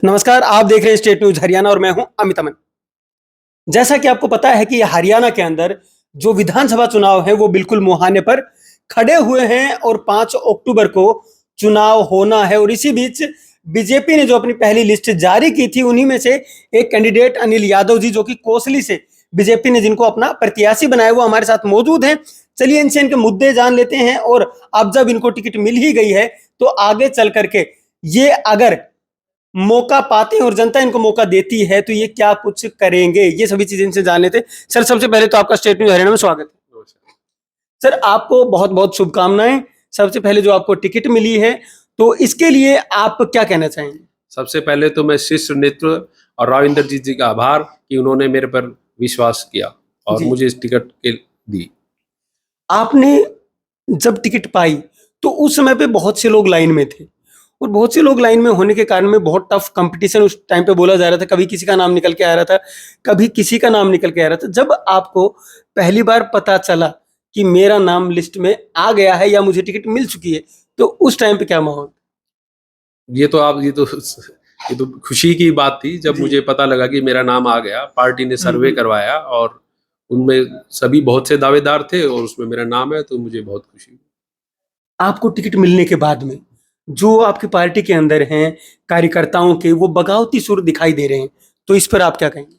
नमस्कार, आप देख रहे हैं स्टेट न्यूज हरियाणा और मैं हूं अमित अमन। जैसा कि आपको पता है कि हरियाणा के अंदर जो विधानसभा चुनाव है वो बिल्कुल मुहाने पर खड़े हुए हैं और 5 अक्टूबर को चुनाव होना है। और इसी बीच बीजेपी ने जो अपनी पहली लिस्ट जारी की थी उन्हीं में से एक कैंडिडेट अनिल यादव जी जो कि कोसली से बीजेपी ने जिनको अपना प्रत्याशी बनाया वो हमारे साथ मौजूद हैं। चलिए इनसे इनके मुद्दे जान लेते हैं और अब जब इनको टिकट मिल ही गई है तो आगे चल करके ये अगर मौका पाते हैं और जनता इनको मौका देती है तो ये क्या कुछ करेंगे, ये सभी चीजें इनसे जान लेते हैं। सर, सबसे पहले तो आपका स्टेट न्यूज हरियाणा में स्वागत है। सर, आपको बहुत बहुत शुभकामनाएं। सबसे पहले जो आपको टिकट मिली है तो इसके लिए आप क्या कहना चाहेंगे? सबसे पहले तो मैं शीर्ष नेतृत्व और राव इंद्रजीत जी का आभार कि उन्होंने मेरे पर विश्वास किया और मुझे इस टिकट के दी। आपने जब टिकट पाई तो उस समय पे बहुत से लोग लाइन में थे और बहुत से लोग लाइन में होने के कारण में बहुत टफ कंपटीशन उस टाइम पे बोला जा रहा था। कभी किसी का नाम निकल के आ रहा था, कभी किसी का नाम निकल के आ रहा था। जब आपको पहली बार पता चला कि मेरा नाम लिस्ट में आ गया है या मुझे टिकट मिल चुकी है तो उस टाइम पे क्या माहौल? ये तो खुशी की बात थी जब मुझे पता लगा कि मेरा नाम आ गया। पार्टी ने सर्वे करवाया और उनमें सभी बहुत से दावेदार थे और उसमें मेरा नाम है, तो मुझे बहुत खुशी हुई। आपको टिकट मिलने के बाद में जो आपकी पार्टी के अंदर हैं कार्यकर्ताओं के वो बगावती सुर दिखाई दे रहे हैं, तो इस पर आप क्या कहेंगे?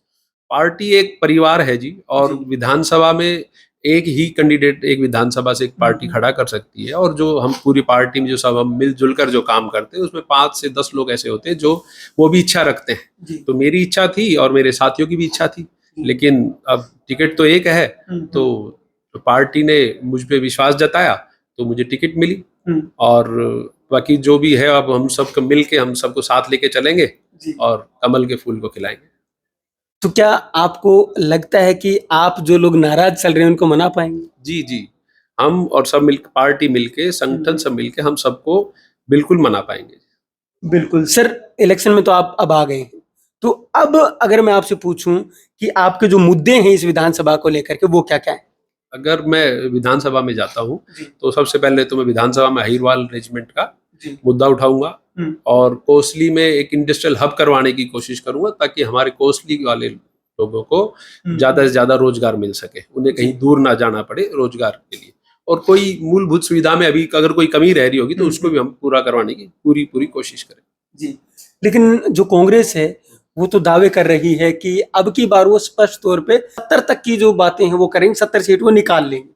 पार्टी एक परिवार है जी, और विधानसभा में एक ही कैंडिडेट एक विधानसभा से एक पार्टी खड़ा कर सकती है। और जो हम पूरी पार्टी में जो सब हम मिलजुल कर जो काम करते हैं उसमें 5 से 10 लोग ऐसे होते हैं जो वो भी इच्छा रखते हैं। तो मेरी इच्छा थी और मेरे साथियों की भी इच्छा थी, लेकिन अब टिकट तो एक है, तो पार्टी ने मुझ पे विश्वास जताया तो मुझे टिकट मिली। और बाकी जो भी है अब हम सबको मिल के हम सबको साथ लेके चलेंगे और कमल के फूल को खिलाएंगे। तो क्या आपको लगता है कि आप जो लोग नाराज चल रहे हैं उनको मना पाएंगे? जी जी, हम और सब मिल पार्टी मिलके संगठन सब मिलके हम सबको बिल्कुल मना पाएंगे। बिल्कुल सर, इलेक्शन में तो आप अब आ गए हैं, तो अब अगर मैं आपसे पूछूं कि आपके जो मुद्दे हैं इस विधानसभा को लेकर के वो क्या क्या है? अगर मैं विधानसभा में जाता हूँ तो सबसे पहले तो मैं विधानसभा में अहिरवाल रेजिमेंट का मुद्दा उठाऊंगा और कोसली में एक इंडस्ट्रियल हब करवाने की कोशिश करूंगा ताकि हमारे कोसली वाले लोगों को ज्यादा से ज्यादा रोजगार मिल सके, उन्हें कहीं दूर ना जाना पड़े रोजगार के लिए। और कोई मूलभूत सुविधा में अभी अगर कोई कमी रह रही होगी तो उसको भी हम पूरा करवाने की पूरी कोशिश करें। जी, लेकिन जो कांग्रेस है वो तो दावे कर रही है कि अब की बार वो स्पष्ट तौर पे 70 तक की जो बातें हैं वो करेंगे, 70 सीट वो निकाल लेंगे।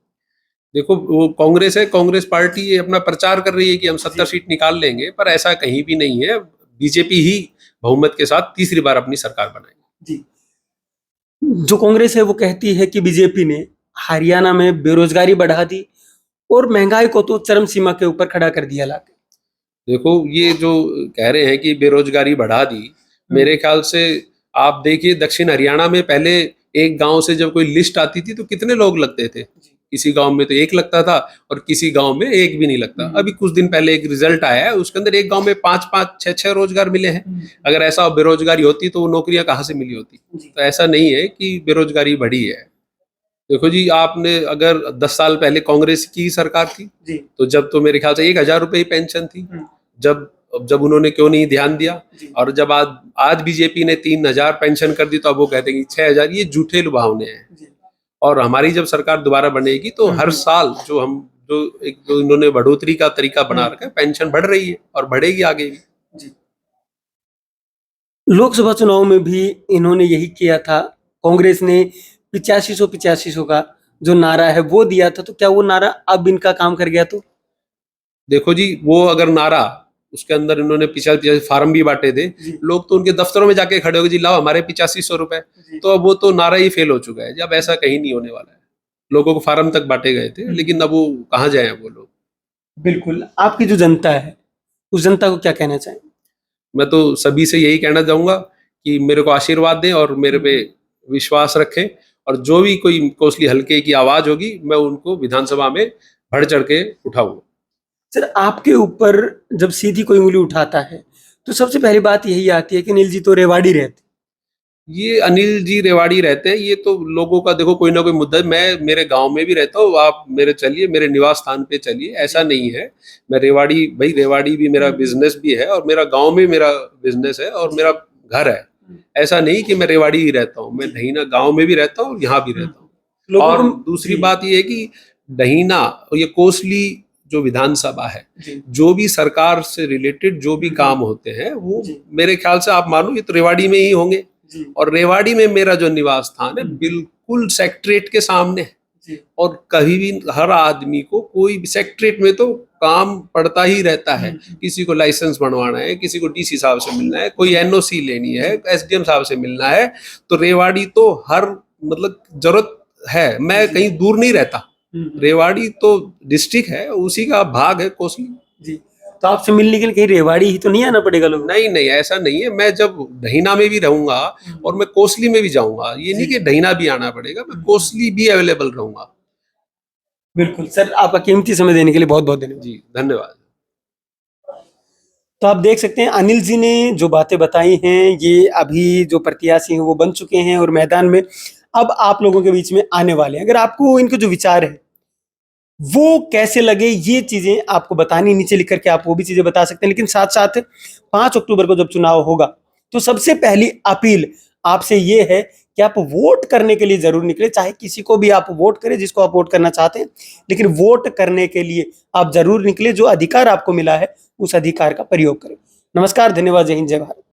देखो, वो कांग्रेस है, कांग्रेस पार्टी ये अपना प्रचार कर रही है कि हम 70 सीट निकाल लेंगे, पर ऐसा कहीं भी नहीं है। बीजेपी ही बहुमत के साथ तीसरी बार अपनी सरकार बनाएगी। जी, जो कांग्रेस है वो कहती है कि बीजेपी ने हरियाणा में बेरोजगारी बढ़ा दी और महंगाई को तो चरम सीमा के ऊपर खड़ा कर दिया लाके। देखो, ये जो कह रहे हैं कि बेरोजगारी बढ़ा दी, मेरे ख्याल से आप देखिए दक्षिण हरियाणा में पहले एक गांव से जब कोई लिस्ट आती थी तो कितने लोग लगते थे। किसी गांव में तो एक लगता था और किसी गांव में एक भी नहीं लगता। अभी कुछ दिन पहले एक रिजल्ट आया है, उसके अंदर एक गांव में 5-5 6-6 रोजगार मिले हैं। अगर ऐसा बेरोजगारी होती तो वो नौकरियां कहाँ से मिली होती? तो ऐसा नहीं है कि बेरोजगारी बढ़ी है। देखो जी, आपने अगर 10 साल पहले कांग्रेस की सरकार थी तो जब तो मेरे ख्याल से 1,000 रुपए ही पेंशन थी। जब जब उन्होंने क्यों नहीं ध्यान दिया? और जब आज बीजेपी ने 3,000 पेंशन कर दी तो अब वो कहते हैं कि 6,000। ये झूठे लुभावने हैं। और हमारी जब सरकार दोबारा बनेगी तो हर साल जो इन्होंने बढ़ोतरी का तरीका बना रखा है, पेंशन बढ़ रही है और बढ़ेगी आगे भी। लोकसभा चुनाव में भी इन्होंने यही किया था। कांग्रेस ने 8500 का जो नारा है वो दिया था, तो क्या वो नारा अब इनका काम कर गया? तो देखो जी, वो अगर नारा उसके अंदर इन्होंने 85 फार्म भी बांटे थे, लोग तो उनके दफ्तरों में जाके खड़े हो गए जी, लाओ हमारे 8500 रुपए। तो अब वो तो नारा ही फेल हो चुका है। जब ऐसा कहीं नहीं होने वाला है। लोगों को फार्म तक बांटे गए थे, लेकिन अब वो कहाँ जाए वो लोग। बिल्कुल, आपकी जो जनता है उस जनता को क्या कहना चाहेंगे? मैं तो सभी से यही कहना चाहूंगा कि मेरे को आशीर्वाद दें और मेरे पे विश्वास रखें, और जो भी कोई कोसली हल्के की आवाज होगी मैं उनको विधानसभा में बढ़ चढ़ के उठाऊंगा। सर, आपके ऊपर जब सीधी कोई उंगली उठाता है तो सबसे पहली बात यही आती है कि अनिल जी तो रेवाड़ी रहते। ये अनिल जी रेवाड़ी रहते हैं, ये तो लोगों का देखो कोई ना कोई मुद्दा, मैं मेरे गांव में भी रहता हूँ, आप मेरे चलिए मेरे निवास स्थान पे चलिए, ऐसा नहीं है। मैं रेवाड़ी, भाई रेवाड़ी भी मेरा बिजनेस भी है, और मेरा गांव में मेरा बिजनेस है, और मेरा घर है। ऐसा नहीं कि मैं रेवाड़ी ही रहता हूँ, मैं डहीना गांव में भी रहता हूँ, यहाँ भी रहता हूँ। लोगों और को दूसरी बात ये है कि डहीना और ये कोसली जो विधानसभा है, जो भी सरकार से रिलेटेड जो भी काम होते हैं, वो मेरे ख्याल से आप मानो ये तो रेवाड़ी में ही होंगे। और रेवाड़ी में मेरा जो निवास स्थान है बिल्कुल सेक्रेटरीट के सामने है, और कभी भी हर आदमी को कोई भी सेक्रेटरीट में तो काम पड़ता ही रहता है। किसी को लाइसेंस बनवाना है, किसी को डीसी साहब से मिलना है, कोई एनओसी लेनी है, एसडीएम साहब से मिलना है, तो रेवाड़ी तो हर मतलब जरूरत है। मैं कहीं दूर नहीं रहता, रेवाड़ी तो डिस्ट्रिक्ट है, उसी का भाग है कोसली जी। तो आपसे मिलने के लिए कहीं रेवाड़ी ही तो नहीं आना पड़ेगा लोगों को? नहीं नहीं, ऐसा नहीं है। मैं जब डहीना में भी रहूंगा और मैं कोसली में भी जाऊंगा, ये नहीं कि डहीना भी आना पड़ेगा, मैं कोसली भी अवेलेबल रहूंगा। बिल्कुल सर, आपका कीमती समय देने के लिए बहुत बहुत धन्यवाद। जी धन्यवाद। तो आप देख सकते हैं अनिल जी ने जो बातें बताई हैं, ये अभी जो प्रत्याशी हैं वो बन चुके हैं और मैदान में अब आप लोगों के बीच में आने वाले हैं। अगर आपको इनके जो विचार है वो कैसे लगे, ये चीजें आपको बतानी, नीचे लिख करके आप वो भी चीजें बता सकते हैं। लेकिन साथ साथ 5 अक्टूबर को जब चुनाव होगा तो सबसे पहली अपील आपसे ये है कि आप वोट करने के लिए जरूर निकले, चाहे किसी को भी आप वोट करें जिसको आप वोट करना चाहते हैं, लेकिन वोट करने के लिए आप जरूर निकले। जो अधिकार आपको मिला है उस अधिकार का प्रयोग करें। नमस्कार, धन्यवाद, जय हिंद, जय भारत।